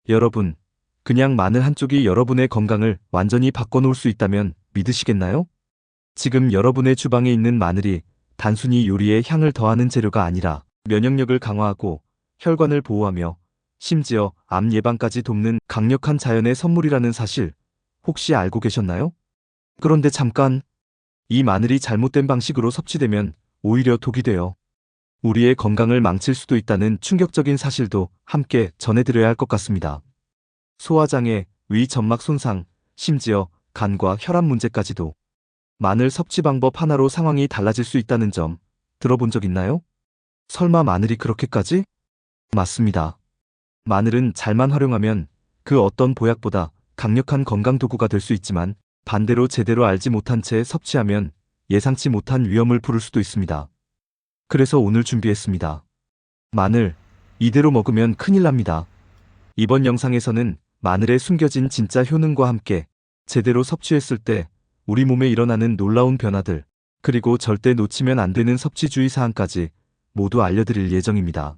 여러분, 그냥 마늘 한 쪽이 여러분의 건강을 완전히 바꿔놓을 수 있다면 믿으시겠나요? 지금 여러분의 주방에 있는 마늘이 단순히 요리에 향을 더하는 재료가 아니라 면역력을 강화하고 혈관을 보호하며 심지어 암 예방까지 돕는 강력한 자연의 선물이라는 사실 혹시 알고 계셨나요? 그런데 잠깐, 이 마늘이 잘못된 방식으로 섭취되면 오히려 독이 되어 우리의 건강을 망칠 수도 있다는 충격적인 사실도 함께 전해드려야 할 것 같습니다. 소화장애, 위 점막 손상, 심지어 간과 혈압 문제까지도 마늘 섭취 방법 하나로 상황이 달라질 수 있다는 점 들어본 적 있나요? 설마 마늘이 그렇게까지? 맞습니다. 마늘은 잘만 활용하면 그 어떤 보약보다 강력한 건강 도구가 될 수 있지만 반대로 제대로 알지 못한 채 섭취하면 예상치 못한 위험을 부를 수도 있습니다. 그래서 오늘 준비했습니다. 마늘, 이대로 먹으면 큰일 납니다. 이번 영상에서는 마늘의 숨겨진 진짜 효능과 함께 제대로 섭취했을 때 우리 몸에 일어나는 놀라운 변화들, 그리고 절대 놓치면 안 되는 섭취 주의 사항까지 모두 알려드릴 예정입니다.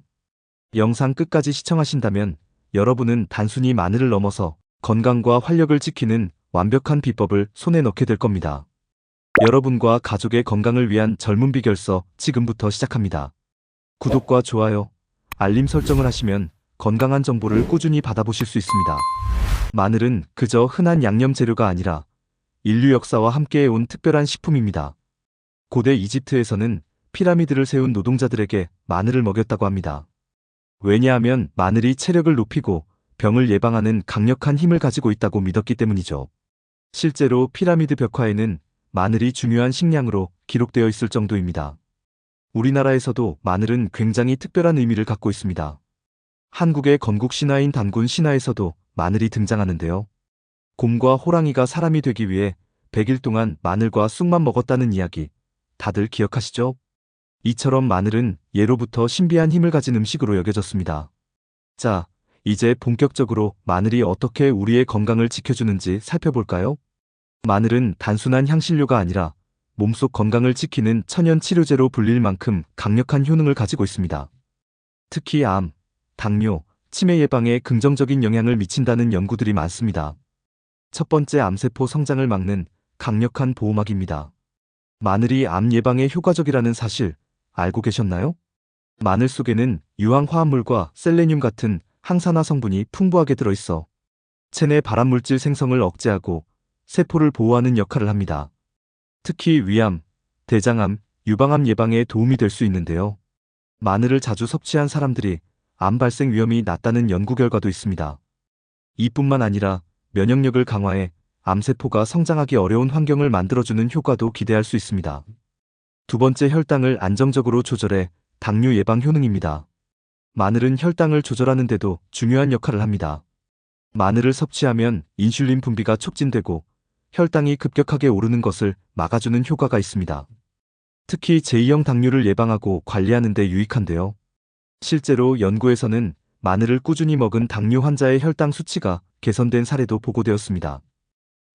영상 끝까지 시청하신다면 여러분은 단순히 마늘을 넘어서 건강과 활력을 지키는 완벽한 비법을 손에 넣게 될 겁니다. 여러분과 가족의 건강을 위한 젊은 비결서 지금부터 시작합니다. 구독과 좋아요, 알림 설정을 하시면 건강한 정보를 꾸준히 받아보실 수 있습니다. 마늘은 그저 흔한 양념 재료가 아니라 인류 역사와 함께해온 특별한 식품입니다. 고대 이집트에서는 피라미드를 세운 노동자들에게 마늘을 먹였다고 합니다. 왜냐하면 마늘이 체력을 높이고 병을 예방하는 강력한 힘을 가지고 있다고 믿었기 때문이죠. 실제로 피라미드 벽화에는 마늘이 중요한 식량으로 기록되어 있을 정도입니다. 우리나라에서도 마늘은 굉장히 특별한 의미를 갖고 있습니다. 한국의 건국 신화인 단군 신화에서도 마늘이 등장하는데요. 곰과 호랑이가 사람이 되기 위해 100일 동안 마늘과 쑥만 먹었다는 이야기 다들 기억하시죠? 이처럼 마늘은 예로부터 신비한 힘을 가진 음식으로 여겨졌습니다. 자, 이제 본격적으로 마늘이 어떻게 우리의 건강을 지켜주는지 살펴볼까요? 마늘은 단순한 향신료가 아니라 몸속 건강을 지키는 천연 치료제로 불릴 만큼 강력한 효능을 가지고 있습니다. 특히 암, 당뇨, 치매 예방에 긍정적인 영향을 미친다는 연구들이 많습니다. 첫 번째, 암세포 성장을 막는 강력한 보호막입니다. 마늘이 암 예방에 효과적이라는 사실 알고 계셨나요? 마늘 속에는 유황 화합물과 셀레늄 같은 항산화 성분이 풍부하게 들어있어 체내 발암물질 생성을 억제하고 세포를 보호하는 역할을 합니다. 특히 위암, 대장암, 유방암 예방에 도움이 될 수 있는데요. 마늘을 자주 섭취한 사람들이 암 발생 위험이 낮다는 연구 결과도 있습니다. 이뿐만 아니라 면역력을 강화해 암세포가 성장하기 어려운 환경을 만들어주는 효과도 기대할 수 있습니다. 두 번째, 혈당을 안정적으로 조절해 당뇨 예방 효능입니다. 마늘은 혈당을 조절하는 데도 중요한 역할을 합니다. 마늘을 섭취하면 인슐린 분비가 촉진되고 혈당이 급격하게 오르는 것을 막아주는 효과가 있습니다. 특히 제2형 당뇨를 예방하고 관리하는 데 유익한데요. 실제로 연구에서는 마늘을 꾸준히 먹은 당뇨 환자의 혈당 수치가 개선된 사례도 보고되었습니다.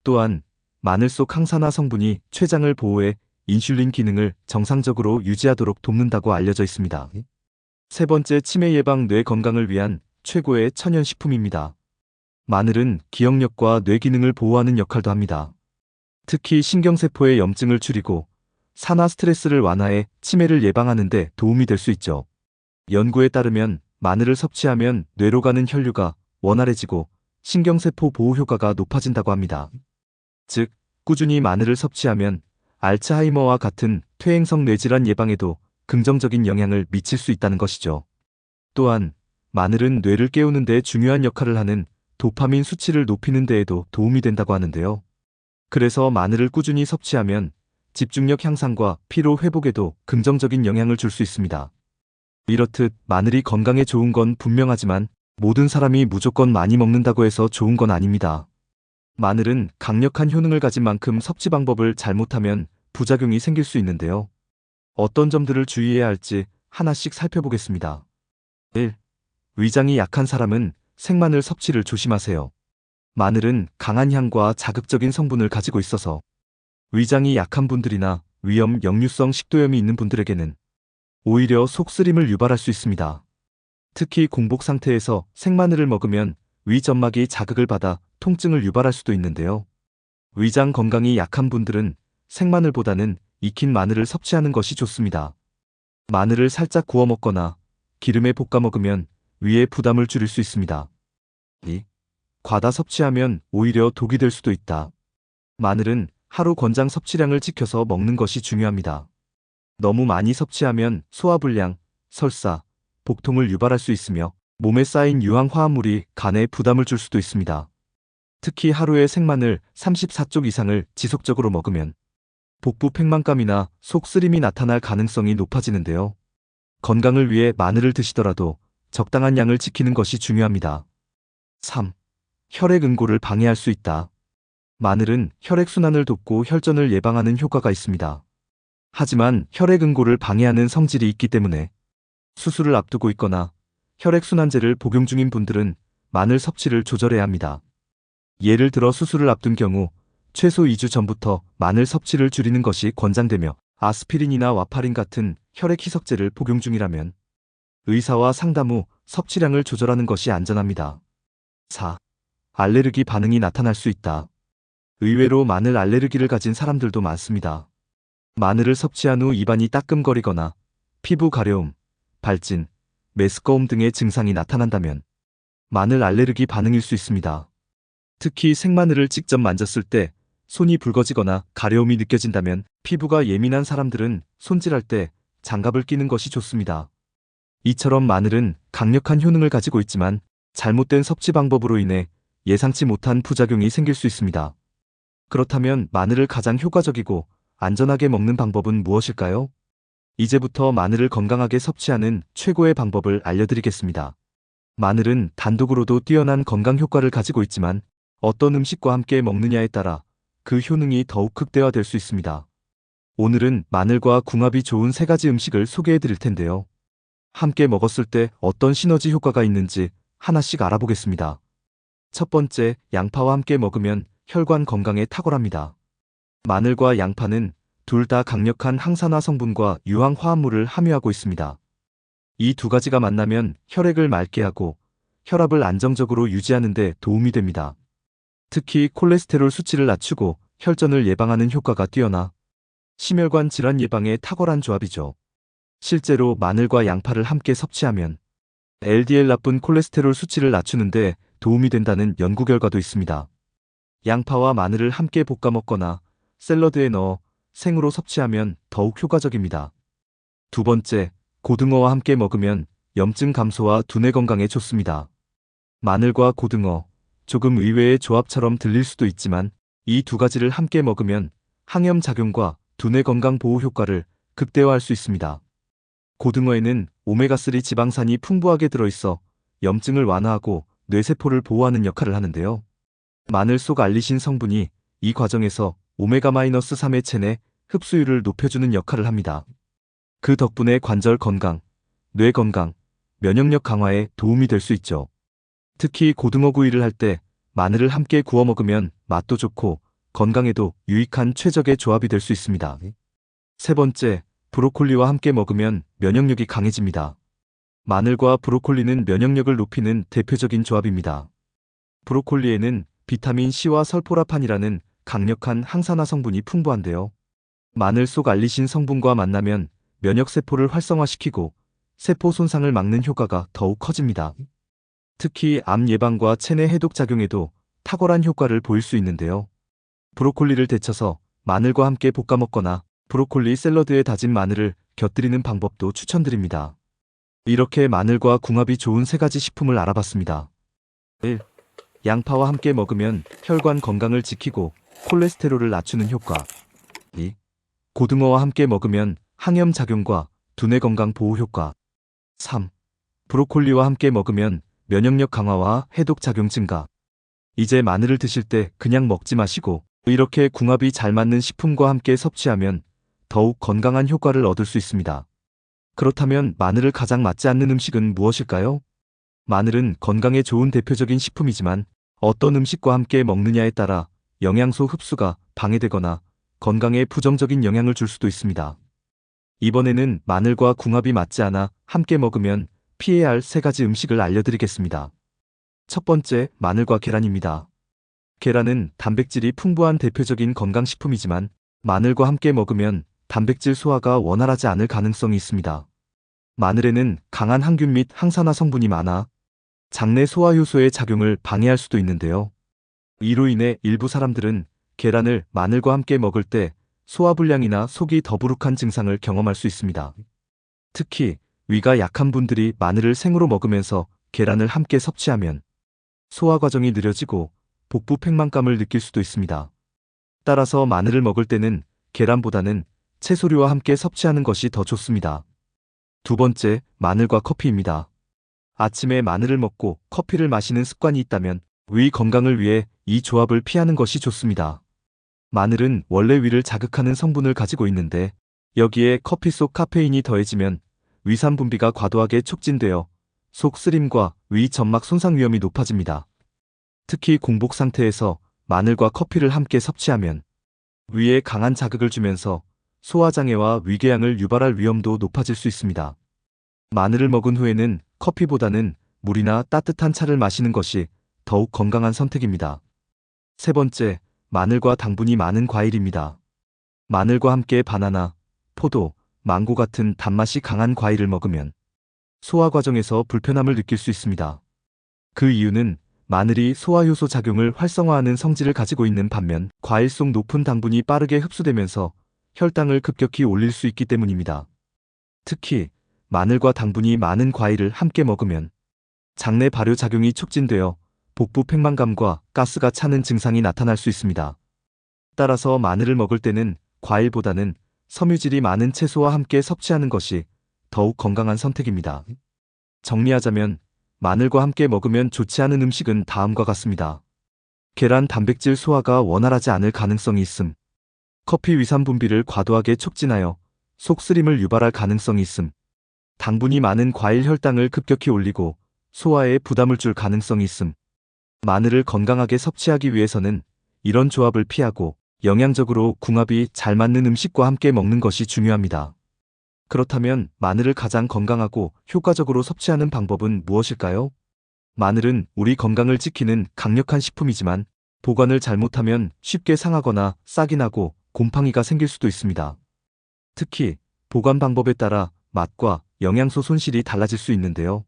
또한 마늘 속 항산화 성분이 췌장을 보호해 인슐린 기능을 정상적으로 유지하도록 돕는다고 알려져 있습니다. 세 번째, 치매 예방, 뇌 건강을 위한 최고의 천연식품입니다. 마늘은 기억력과 뇌 기능을 보호하는 역할도 합니다. 특히 신경세포의 염증을 줄이고 산화 스트레스를 완화해 치매를 예방하는 데 도움이 될 수 있죠. 연구에 따르면 마늘을 섭취하면 뇌로 가는 혈류가 원활해지고 신경세포 보호 효과가 높아진다고 합니다. 즉, 꾸준히 마늘을 섭취하면 알츠하이머와 같은 퇴행성 뇌질환 예방에도 긍정적인 영향을 미칠 수 있다는 것이죠. 또한 마늘은 뇌를 깨우는 데 중요한 역할을 하는 도파민 수치를 높이는 데에도 도움이 된다고 하는데요. 그래서 마늘을 꾸준히 섭취하면 집중력 향상과 피로 회복에도 긍정적인 영향을 줄 수 있습니다. 이렇듯 마늘이 건강에 좋은 건 분명하지만 모든 사람이 무조건 많이 먹는다고 해서 좋은 건 아닙니다. 마늘은 강력한 효능을 가진 만큼 섭취 방법을 잘못하면 부작용이 생길 수 있는데요. 어떤 점들을 주의해야 할지 하나씩 살펴보겠습니다. 1. 위장이 약한 사람은 생마늘 섭취를 조심하세요. 마늘은 강한 향과 자극적인 성분을 가지고 있어서 위장이 약한 분들이나 위염, 역류성 식도염이 있는 분들에게는 오히려 속쓰림을 유발할 수 있습니다. 특히 공복 상태에서 생마늘을 먹으면 위 점막이 자극을 받아 통증을 유발할 수도 있는데요. 위장 건강이 약한 분들은 생마늘보다는 익힌 마늘을 섭취하는 것이 좋습니다. 마늘을 살짝 구워 먹거나 기름에 볶아 먹으면 위의 부담을 줄일 수 있습니다. 2. 과다 섭취하면 오히려 독이 될 수도 있다. 마늘은 하루 권장 섭취량을 지켜서 먹는 것이 중요합니다. 너무 많이 섭취하면 소화불량, 설사, 복통을 유발할 수 있으며 몸에 쌓인 유황 화합물이 간에 부담을 줄 수도 있습니다. 특히 하루에 생마늘 34쪽 이상을 지속적으로 먹으면 복부 팽만감이나 속 쓰림이 나타날 가능성이 높아지는데요. 건강을 위해 마늘을 드시더라도 적당한 양을 지키는 것이 중요합니다. 3. 혈액 응고를 방해할 수 있다. 마늘은 혈액순환을 돕고 혈전을 예방하는 효과가 있습니다. 하지만 혈액 응고를 방해하는 성질이 있기 때문에 수술을 앞두고 있거나 혈액순환제를 복용 중인 분들은 마늘 섭취를 조절해야 합니다. 예를 들어 수술을 앞둔 경우 최소 2주 전부터 마늘 섭취를 줄이는 것이 권장되며 아스피린이나 와파린 같은 혈액 희석제를 복용 중이라면 의사와 상담 후 섭취량을 조절하는 것이 안전합니다. 4. 알레르기 반응이 나타날 수 있다. 의외로 마늘 알레르기를 가진 사람들도 많습니다. 마늘을 섭취한 후 입안이 따끔거리거나 피부 가려움, 발진, 메스꺼움 등의 증상이 나타난다면 마늘 알레르기 반응일 수 있습니다. 특히 생마늘을 직접 만졌을 때 손이 붉어지거나 가려움이 느껴진다면 피부가 예민한 사람들은 손질할 때 장갑을 끼는 것이 좋습니다. 이처럼 마늘은 강력한 효능을 가지고 있지만 잘못된 섭취 방법으로 인해 예상치 못한 부작용이 생길 수 있습니다. 그렇다면 마늘을 가장 효과적이고 안전하게 먹는 방법은 무엇일까요? 이제부터 마늘을 건강하게 섭취하는 최고의 방법을 알려드리겠습니다. 마늘은 단독으로도 뛰어난 건강 효과를 가지고 있지만 어떤 음식과 함께 먹느냐에 따라 그 효능이 더욱 극대화될 수 있습니다. 오늘은 마늘과 궁합이 좋은 3가지 음식을 소개해 드릴 텐데요. 함께 먹었을 때 어떤 시너지 효과가 있는지 하나씩 알아보겠습니다. 첫 번째, 양파와 함께 먹으면 혈관 건강에 탁월합니다. 마늘과 양파는 둘 다 강력한 항산화 성분과 유황 화합물을 함유하고 있습니다. 이 두 가지가 만나면 혈액을 맑게 하고 혈압을 안정적으로 유지하는 데 도움이 됩니다. 특히 콜레스테롤 수치를 낮추고 혈전을 예방하는 효과가 뛰어나 심혈관 질환 예방에 탁월한 조합이죠. 실제로 마늘과 양파를 함께 섭취하면 LDL 나쁜 콜레스테롤 수치를 낮추는 데 도움이 된다는 연구 결과도 있습니다. 양파와 마늘을 함께 볶아 먹거나 샐러드에 넣어 생으로 섭취하면 더욱 효과적입니다. 두 번째, 고등어와 함께 먹으면 염증 감소와 두뇌 건강에 좋습니다. 마늘과 고등어, 조금 의외의 조합처럼 들릴 수도 있지만 이 두 가지를 함께 먹으면 항염 작용과 두뇌 건강 보호 효과를 극대화할 수 있습니다. 고등어에는 오메가3 지방산이 풍부하게 들어있어 염증을 완화하고 뇌세포를 보호하는 역할을 하는데요. 마늘 속 알리신 성분이 이 과정에서 오메가-3의 체내 흡수율을 높여주는 역할을 합니다. 그 덕분에 관절 건강, 뇌 건강, 면역력 강화에 도움이 될 수 있죠. 특히 고등어 구이를 할 때 마늘을 함께 구워 먹으면 맛도 좋고 건강에도 유익한 최적의 조합이 될 수 있습니다. 세 번째, 브로콜리와 함께 먹으면 면역력이 강해집니다. 마늘과 브로콜리는 면역력을 높이는 대표적인 조합입니다. 브로콜리에는 비타민 C와 설포라판이라는 강력한 항산화 성분이 풍부한데요. 마늘 속 알리신 성분과 만나면 면역세포를 활성화시키고 세포 손상을 막는 효과가 더욱 커집니다. 특히 암 예방과 체내 해독 작용에도 탁월한 효과를 보일 수 있는데요. 브로콜리를 데쳐서 마늘과 함께 볶아 먹거나 브로콜리 샐러드에 다진 마늘을 곁들이는 방법도 추천드립니다. 이렇게 마늘과 궁합이 좋은 3가지 식품을 알아봤습니다. 1. 양파와 함께 먹으면 혈관 건강을 지키고 콜레스테롤을 낮추는 효과. 2. 고등어와 함께 먹으면 항염 작용과 두뇌 건강 보호 효과. 3. 브로콜리와 함께 먹으면 면역력 강화와 해독 작용 증가. 이제 마늘을 드실 때 그냥 먹지 마시고 이렇게 궁합이 잘 맞는 식품과 함께 섭취하면 더욱 건강한 효과를 얻을 수 있습니다. 그렇다면 마늘을 가장 맞지 않는 음식은 무엇일까요? 마늘은 건강에 좋은 대표적인 식품이지만 어떤 음식과 함께 먹느냐에 따라 영양소 흡수가 방해되거나 건강에 부정적인 영향을 줄 수도 있습니다. 이번에는 마늘과 궁합이 맞지 않아 함께 먹으면 피해야 할 3가지 음식을 알려드리겠습니다. 첫 번째, 마늘과 계란입니다. 계란은 단백질이 풍부한 대표적인 건강식품이지만 마늘과 함께 먹으면 단백질 소화가 원활하지 않을 가능성이 있습니다. 마늘에는 강한 항균 및 항산화 성분이 많아 장내 소화 효소의 작용을 방해할 수도 있는데요. 이로 인해 일부 사람들은 계란을 마늘과 함께 먹을 때 소화불량이나 속이 더부룩한 증상을 경험할 수 있습니다. 특히 위가 약한 분들이 마늘을 생으로 먹으면서 계란을 함께 섭취하면 소화 과정이 느려지고 복부 팽만감을 느낄 수도 있습니다. 따라서 마늘을 먹을 때는 계란보다는 채소류와 함께 섭취하는 것이 더 좋습니다. 두 번째, 마늘과 커피입니다. 아침에 마늘을 먹고 커피를 마시는 습관이 있다면 위 건강을 위해 이 조합을 피하는 것이 좋습니다. 마늘은 원래 위를 자극하는 성분을 가지고 있는데 여기에 커피 속 카페인이 더해지면 위산 분비가 과도하게 촉진되어 속 쓰림과 위 점막 손상 위험이 높아집니다. 특히 공복 상태에서 마늘과 커피를 함께 섭취하면 위에 강한 자극을 주면서 소화장애와 위궤양을 유발할 위험도 높아질 수 있습니다. 마늘을 먹은 후에는 커피보다는 물이나 따뜻한 차를 마시는 것이 더욱 건강한 선택입니다. 세 번째, 마늘과 당분이 많은 과일입니다. 마늘과 함께 바나나, 포도, 망고 같은 단맛이 강한 과일을 먹으면 소화 과정에서 불편함을 느낄 수 있습니다. 그 이유는 마늘이 소화효소 작용을 활성화하는 성질을 가지고 있는 반면 과일 속 높은 당분이 빠르게 흡수되면서 혈당을 급격히 올릴 수 있기 때문입니다. 특히 마늘과 당분이 많은 과일을 함께 먹으면 장내 발효 작용이 촉진되어 복부 팽만감과 가스가 차는 증상이 나타날 수 있습니다. 따라서 마늘을 먹을 때는 과일보다는 섬유질이 많은 채소와 함께 섭취하는 것이 더욱 건강한 선택입니다. 정리하자면 마늘과 함께 먹으면 좋지 않은 음식은 다음과 같습니다. 계란 단백질 소화가 원활하지 않을 가능성이 있음. 커피 위산 분비를 과도하게 촉진하여 속 쓰림을 유발할 가능성이 있음. 당분이 많은 과일 혈당을 급격히 올리고 소화에 부담을 줄 가능성이 있음. 마늘을 건강하게 섭취하기 위해서는 이런 조합을 피하고 영양적으로 궁합이 잘 맞는 음식과 함께 먹는 것이 중요합니다. 그렇다면 마늘을 가장 건강하고 효과적으로 섭취하는 방법은 무엇일까요? 마늘은 우리 건강을 지키는 강력한 식품이지만 보관을 잘못하면 쉽게 상하거나 싹이 나고 곰팡이가 생길 수도 있습니다. 특히 보관 방법에 따라 맛과 영양소 손실이 달라질 수 있는데요.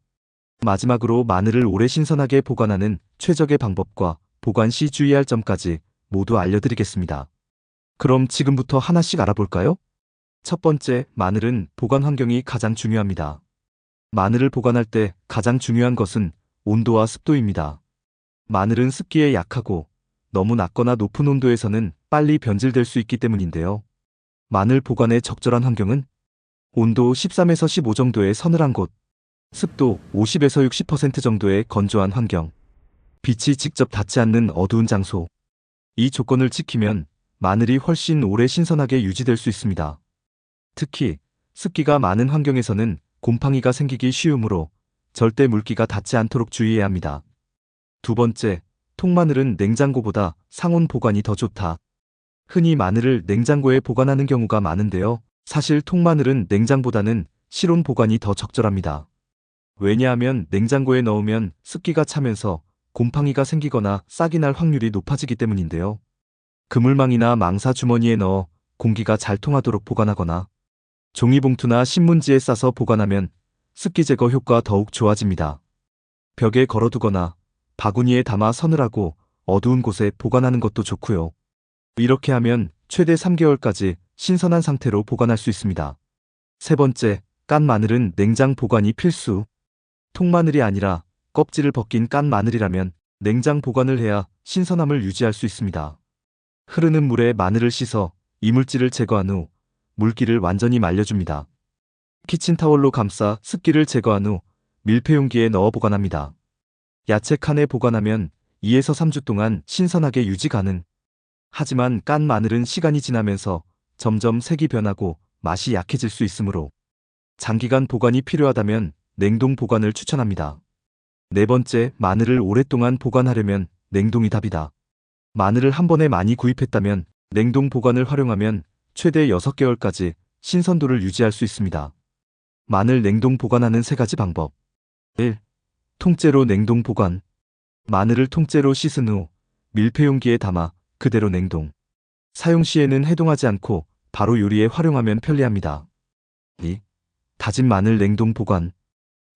마지막으로 마늘을 오래 신선하게 보관하는 최적의 방법과 보관 시 주의할 점까지 모두 알려드리겠습니다. 그럼 지금부터 하나씩 알아볼까요? 첫 번째, 마늘은 보관 환경이 가장 중요합니다. 마늘을 보관할 때 가장 중요한 것은 온도와 습도입니다. 마늘은 습기에 약하고 너무 낮거나 높은 온도에서는 빨리 변질될 수 있기 때문인데요. 마늘 보관의 적절한 환경은 온도 13에서 15 정도의 서늘한 곳, 습도 50에서 60% 정도의 건조한 환경, 빛이 직접 닿지 않는 어두운 장소. 이 조건을 지키면 마늘이 훨씬 오래 신선하게 유지될 수 있습니다. 특히 습기가 많은 환경에서는 곰팡이가 생기기 쉬우므로 절대 물기가 닿지 않도록 주의해야 합니다. 두 번째, 통마늘은 냉장고보다 상온 보관이 더 좋다. 흔히 마늘을 냉장고에 보관하는 경우가 많은데요. 사실 통마늘은 냉장보다는 실온 보관이 더 적절합니다. 왜냐하면 냉장고에 넣으면 습기가 차면서 곰팡이가 생기거나 싹이 날 확률이 높아지기 때문인데요. 그물망이나 망사 주머니에 넣어 공기가 잘 통하도록 보관하거나 종이봉투나 신문지에 싸서 보관하면 습기 제거 효과가 더욱 좋아집니다. 벽에 걸어두거나 바구니에 담아 서늘하고 어두운 곳에 보관하는 것도 좋고요. 이렇게 하면 최대 3개월까지 신선한 상태로 보관할 수 있습니다. 세 번째, 깐 마늘은 냉장 보관이 필수. 통마늘이 아니라 껍질을 벗긴 깐 마늘이라면 냉장 보관을 해야 신선함을 유지할 수 있습니다. 흐르는 물에 마늘을 씻어 이물질을 제거한 후 물기를 완전히 말려줍니다. 키친타월로 감싸 습기를 제거한 후 밀폐용기에 넣어 보관합니다. 야채 칸에 보관하면 2에서 3주 동안 신선하게 유지 가능. 하지만 깐 마늘은 시간이 지나면서 점점 색이 변하고 맛이 약해질 수 있으므로 장기간 보관이 필요하다면 냉동 보관을 추천합니다. 네 번째, 마늘을 오랫동안 보관하려면 냉동이 답이다. 마늘을 한 번에 많이 구입했다면 냉동 보관을 활용하면 최대 6개월까지 신선도를 유지할 수 있습니다. 마늘 냉동 보관하는 3가지 방법. 1. 통째로 냉동 보관. 마늘을 통째로 씻은 후 밀폐용기에 담아 그대로 냉동. 사용 시에는 해동하지 않고 바로 요리에 활용하면 편리합니다. 2. 다진 마늘 냉동 보관.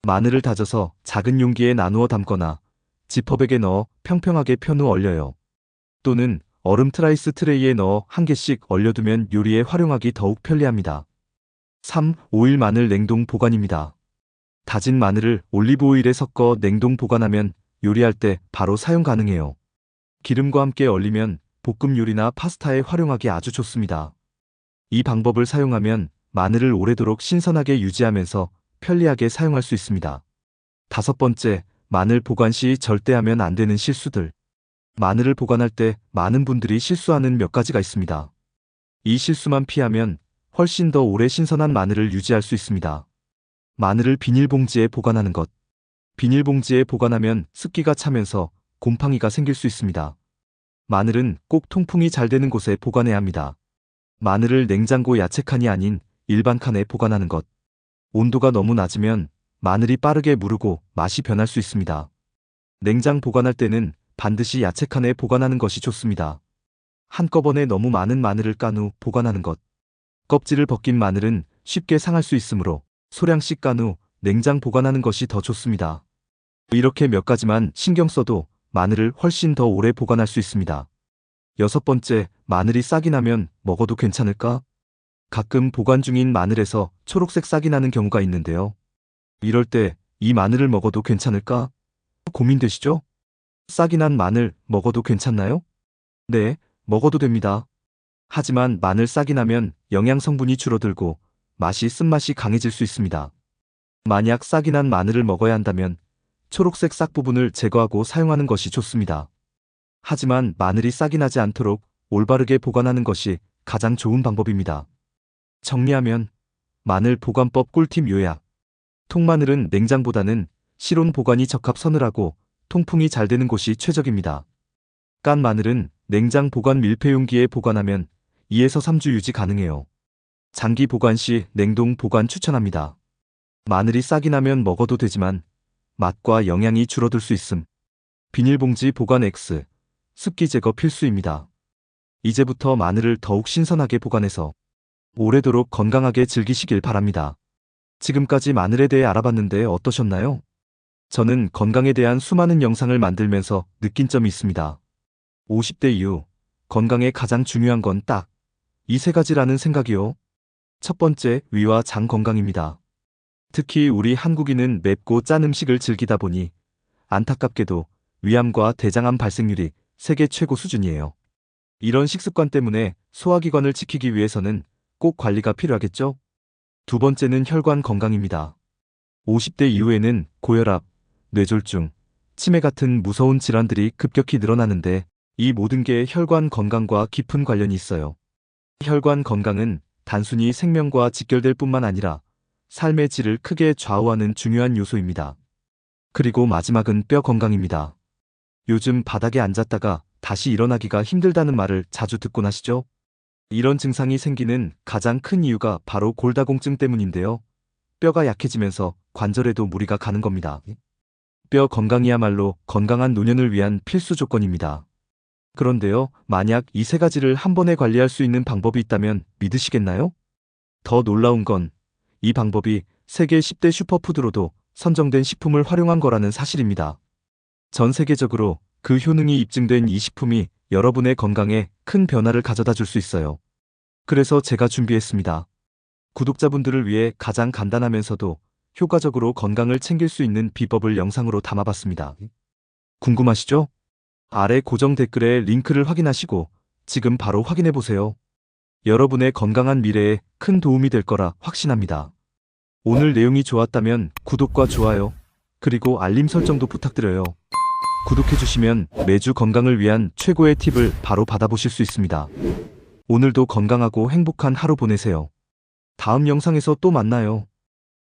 마늘을 다져서 작은 용기에 나누어 담거나 지퍼백에 넣어 평평하게 편 후 얼려요. 또는 얼음 트라이스 트레이에 넣어 한 개씩 얼려두면 요리에 활용하기 더욱 편리합니다. 3. 오일 마늘 냉동 보관입니다. 다진 마늘을 올리브 오일에 섞어 냉동 보관하면 요리할 때 바로 사용 가능해요. 기름과 함께 얼리면 볶음 요리나 파스타에 활용하기 아주 좋습니다. 이 방법을 사용하면 마늘을 오래도록 신선하게 유지하면서 편리하게 사용할 수 있습니다. 5번째, 마늘 보관 시 절대 하면 안 되는 실수들. 마늘을 보관할 때 많은 분들이 실수하는 몇 가지가 있습니다. 이 실수만 피하면 훨씬 더 오래 신선한 마늘을 유지할 수 있습니다. 마늘을 비닐봉지에 보관하는 것. 비닐봉지에 보관하면 습기가 차면서 곰팡이가 생길 수 있습니다. 마늘은 꼭 통풍이 잘 되는 곳에 보관해야 합니다. 마늘을 냉장고 야채칸이 아닌 일반 칸에 보관하는 것. 온도가 너무 낮으면 마늘이 빠르게 무르고 맛이 변할 수 있습니다. 냉장 보관할 때는 반드시 야채칸에 보관하는 것이 좋습니다. 한꺼번에 너무 많은 마늘을 깐 후 보관하는 것. 껍질을 벗긴 마늘은 쉽게 상할 수 있으므로 소량씩 깐 후 냉장 보관하는 것이 더 좋습니다. 이렇게 몇 가지만 신경 써도 마늘을 훨씬 더 오래 보관할 수 있습니다. 6번째, 마늘이 싹이 나면 먹어도 괜찮을까? 가끔 보관 중인 마늘에서 초록색 싹이 나는 경우가 있는데요. 이럴 때 이 마늘을 먹어도 괜찮을까? 고민되시죠? 싹이 난 마늘 먹어도 괜찮나요? 네, 먹어도 됩니다. 하지만 마늘 싹이 나면 영양 성분이 줄어들고 맛이 쓴맛이 강해질 수 있습니다. 만약 싹이 난 마늘을 먹어야 한다면 초록색 싹 부분을 제거하고 사용하는 것이 좋습니다. 하지만 마늘이 싹이 나지 않도록 올바르게 보관하는 것이 가장 좋은 방법입니다. 정리하면 마늘 보관법 꿀팁 요약. 통마늘은 냉장보다는 실온 보관이 적합서늘하고 통풍이 잘 되는 곳이 최적입니다. 깐 마늘은 냉장 보관 밀폐용기에 보관하면 2에서 3주 유지 가능해요. 장기 보관 시 냉동 보관 추천합니다. 마늘이 싹이 나면 먹어도 되지만 맛과 영양이 줄어들 수 있음. 비닐봉지 보관 X. 습기 제거 필수입니다. 이제부터 마늘을 더욱 신선하게 보관해서 오래도록 건강하게 즐기시길 바랍니다. 지금까지 마늘에 대해 알아봤는데 어떠셨나요? 저는 건강에 대한 수많은 영상을 만들면서 느낀 점이 있습니다. 50대 이후 건강에 가장 중요한 건 딱 이 3가지라는 생각이요. 첫 번째, 위와 장 건강입니다. 특히 우리 한국인은 맵고 짠 음식을 즐기다 보니 안타깝게도 위암과 대장암 발생률이 세계 최고 수준이에요. 이런 식습관 때문에 소화기관을 지키기 위해서는 꼭 관리가 필요하겠죠? 두 번째는 혈관 건강입니다. 50대 이후에는 고혈압, 뇌졸중, 치매 같은 무서운 질환들이 급격히 늘어나는데 이 모든 게 혈관 건강과 깊은 관련이 있어요. 혈관 건강은 단순히 생명과 직결될 뿐만 아니라 삶의 질을 크게 좌우하는 중요한 요소입니다. 그리고 마지막은 뼈 건강입니다. 요즘 바닥에 앉았다가 다시 일어나기가 힘들다는 말을 자주 듣곤 하시죠? 이런 증상이 생기는 가장 큰 이유가 바로 골다공증 때문인데요. 뼈가 약해지면서 관절에도 무리가 가는 겁니다. 뼈 건강이야말로 건강한 노년을 위한 필수 조건입니다. 그런데요, 만약 이 3가지를 한 번에 관리할 수 있는 방법이 있다면 믿으시겠나요? 더 놀라운 건 이 방법이 세계 10대 슈퍼푸드로도 선정된 식품을 활용한 거라는 사실입니다. 전 세계적으로 그 효능이 입증된 이 식품이 여러분의 건강에 큰 변화를 가져다 줄 수 있어요. 그래서 제가 준비했습니다. 구독자분들을 위해 가장 간단하면서도 효과적으로 건강을 챙길 수 있는 비법을 영상으로 담아봤습니다. 궁금하시죠? 아래 고정 댓글에 링크를 확인하시고 지금 바로 확인해보세요. 여러분의 건강한 미래에 큰 도움이 될 거라 확신합니다. 오늘 내용이 좋았다면 구독과 좋아요, 그리고 알림 설정도 부탁드려요. 구독해주시면 매주 건강을 위한 최고의 팁을 바로 받아보실 수 있습니다. 오늘도 건강하고 행복한 하루 보내세요. 다음 영상에서 또 만나요.